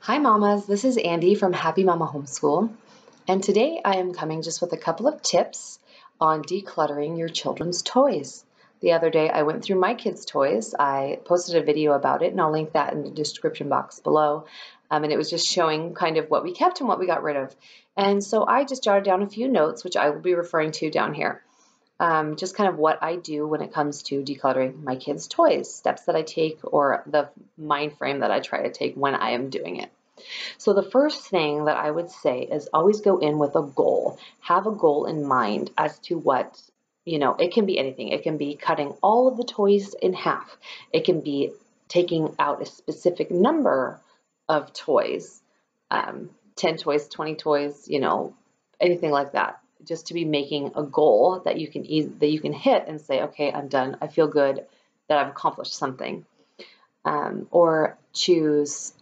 Hi mamas, this is Andy from Happy Mama Homeschool, and today I am coming just with a couple of tips on decluttering your children's toys. The other day I went through my kids' toys. I posted a video about it and I'll link that in the description box below. And it was just showing kind of what we kept and what we got rid of. And so I just jotted down a few notes, which I will be referring to down here. Just kind of what I do when it comes to decluttering my kids' toys, steps that I take, or the mind frame that I try to take when I am doing it. So the first thing that I would say is always go in with a goal. Have a goal in mind as to what, it can be anything. It can be cutting all of the toys in half. It can be taking out a specific number of toys, 10 toys, 20 toys, anything like that. Just to be making a goal that you can hit and say, okay, I'm done. I feel good that I've accomplished something. Or choose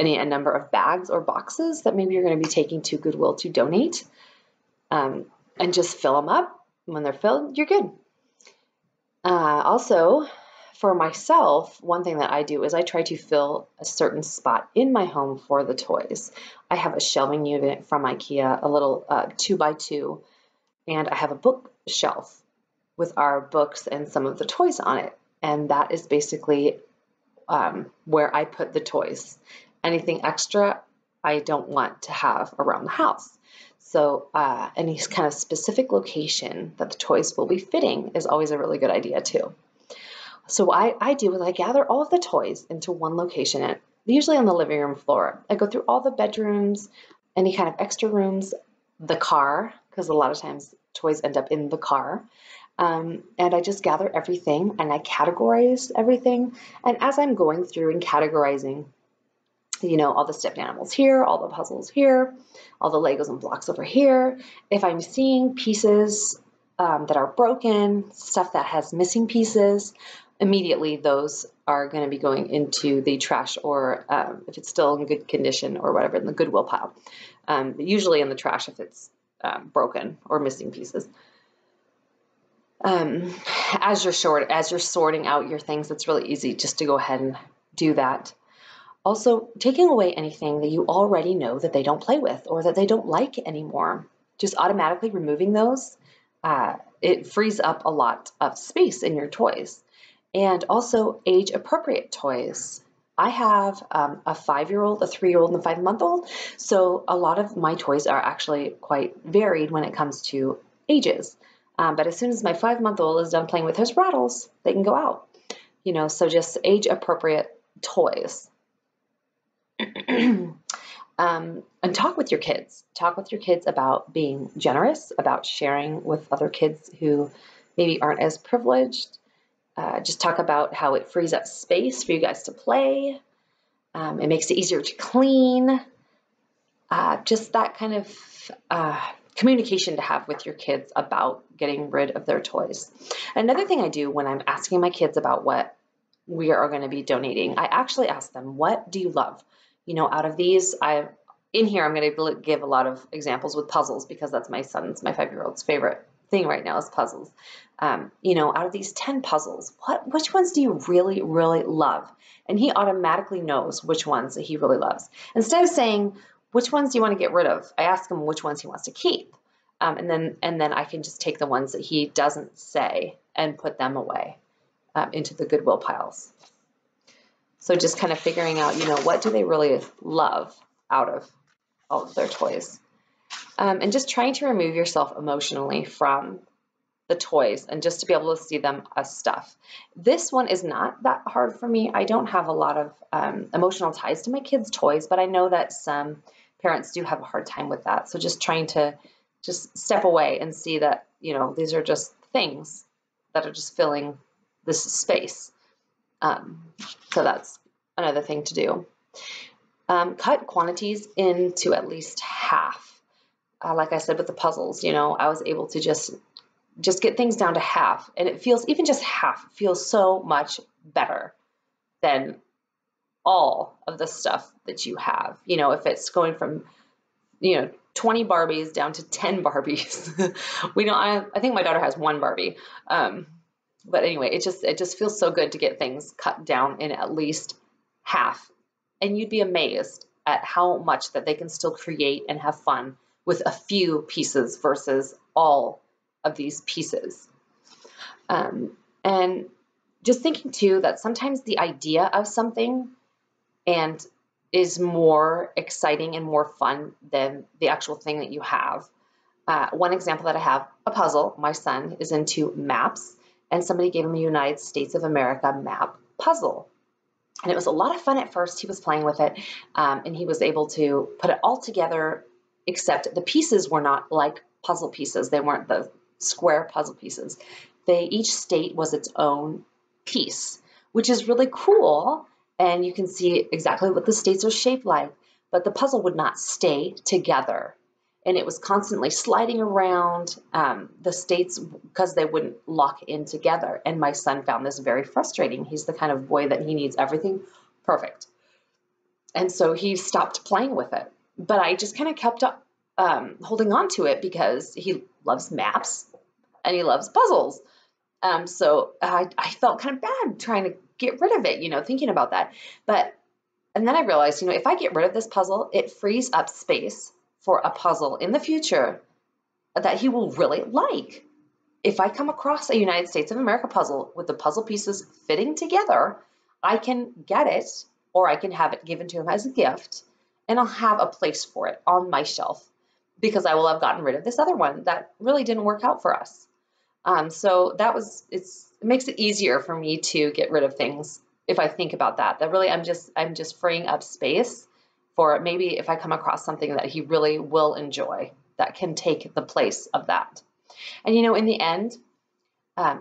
a number of bags or boxes that maybe you're going to be taking to Goodwill to donate, and just fill them up. When they're filled, you're good. Also, for myself, one thing that I do is I try to fill a certain spot in my home for the toys. I have a shelving unit from IKEA, a little 2x2, and I have a bookshelf with our books and some of the toys on it. And that is basically where I put the toys. Anything extra, I don't want to have around the house. So any kind of specific location that the toys will be fitting is always a really good idea too. So what I do is I gather all of the toys into one location, and usually on the living room floor. I go through all the bedrooms, any kind of extra rooms, the car, because a lot of times toys end up in the car. And I just gather everything and I categorize everything. And as I'm going through and categorizing, all the stuffed animals here, all the puzzles here, all the Legos and blocks over here. If I'm seeing pieces that are broken, stuff that has missing pieces, immediately those are going to be going into the trash, or if it's still in good condition or whatever, in the Goodwill pile. Usually in the trash if it's broken or missing pieces. As you're sorting out your things, it's really easy just to go ahead and do that. Also, taking away anything that you already know that they don't play with or that they don't like anymore. Just automatically removing those, it frees up a lot of space in your toys. And also age-appropriate toys. I have a 5-year-old, a 3-year-old, and a 5-month-old. So a lot of my toys are actually quite varied when it comes to ages. But as soon as my 5-month-old is done playing with his rattles, they can go out. So just age-appropriate toys. And talk with your kids. Talk with your kids about being generous, about sharing with other kids who maybe aren't as privileged. Just talk about how it frees up space for you guys to play. It makes it easier to clean. Just that kind of communication to have with your kids about getting rid of their toys. Another thing I do when I'm asking my kids about what we are going to be donating, I actually ask them, what do you love? Out of these, I'm going to give a lot of examples with puzzles because that's my 5-year-old's favorite thing right now is puzzles. Out of these 10 puzzles, which ones do you really, really love? And he automatically knows which ones that he really loves. Instead of saying, which ones do you want to get rid of? I ask him which ones he wants to keep. And then I can just take the ones that he doesn't say and put them away into the Goodwill piles. So just kind of figuring out, what do they really love out of all of their toys? And just trying to remove yourself emotionally from the toys and just to be able to see them as stuff. This one is not that hard for me. I don't have a lot of emotional ties to my kids' toys, but I know that some parents do have a hard time with that. So just trying to just step away and see that, these are just things that are just filling this space. So that's another thing to do. Cut quantities into at least half. Like I said with the puzzles, I was able to just get things down to half, and it feels, even just half feels so much better than all of the stuff that you have. If it's going from 20 Barbies down to 10 Barbies. I think my daughter has 1 Barbie. But anyway, it just feels so good to get things cut down in at least half. And you'd be amazed at how much that they can still create and have fun with a few pieces versus all of these pieces. And just thinking too that sometimes the idea of something and is more exciting and more fun than the actual thing that you have. One example that I have, a puzzle. My son is into maps, and somebody gave him a United States of America map puzzle. And it was a lot of fun at first. He was playing with it, and he was able to put it all together, except the pieces were not like puzzle pieces. They weren't the square puzzle pieces. Each state was its own piece, which is really cool. And you can see exactly what the states are shaped like, but the puzzle would not stay together. And it was constantly sliding around the states because they wouldn't lock in together. And my son found this very frustrating. He's the kind of boy that he needs everything perfect. And so he stopped playing with it. But I just kind of kept up holding on to it because he loves maps and he loves puzzles. So I felt kind of bad trying to get rid of it, thinking about that. And then I realized, if I get rid of this puzzle, it frees up space for a puzzle in the future that he will really like. If I come across a United States of America puzzle with the puzzle pieces fitting together, I can get it, or I can have it given to him as a gift, and I'll have a place for it on my shelf because I will have gotten rid of this other one that really didn't work out for us. So it makes it easier for me to get rid of things if I think about that. That really, I'm just freeing up space for maybe if I come across something that he really will enjoy that can take the place of that. And in the end,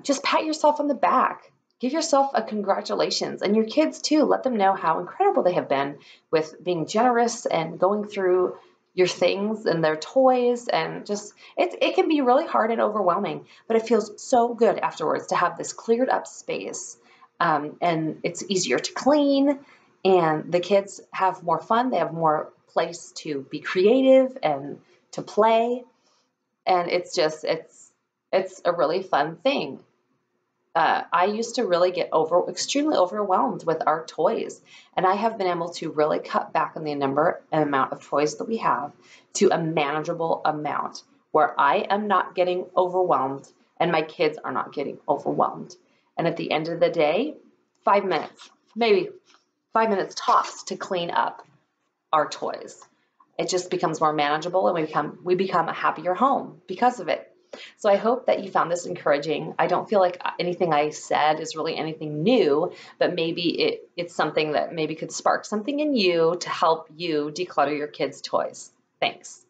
just pat yourself on the back. Give yourself a congratulations, and your kids too. Let them know how incredible they have been with being generous and going through your things and their toys, and just it can be really hard and overwhelming, but it feels so good afterwards to have this cleared up space, and it's easier to clean, and the kids have more fun. They have more place to be creative and to play, and it's a really fun thing. I used to really get extremely overwhelmed with our toys, and I have been able to really cut back on the number and amount of toys that we have to a manageable amount where I am not getting overwhelmed and my kids are not getting overwhelmed. And at the end of the day, 5 minutes, maybe 5 minutes tops to clean up our toys. It just becomes more manageable, and we become a happier home because of it. So I hope that you found this encouraging. I don't feel like anything I said is really anything new, but maybe it's something that maybe could spark something in you to help you declutter your kids' toys. Thanks.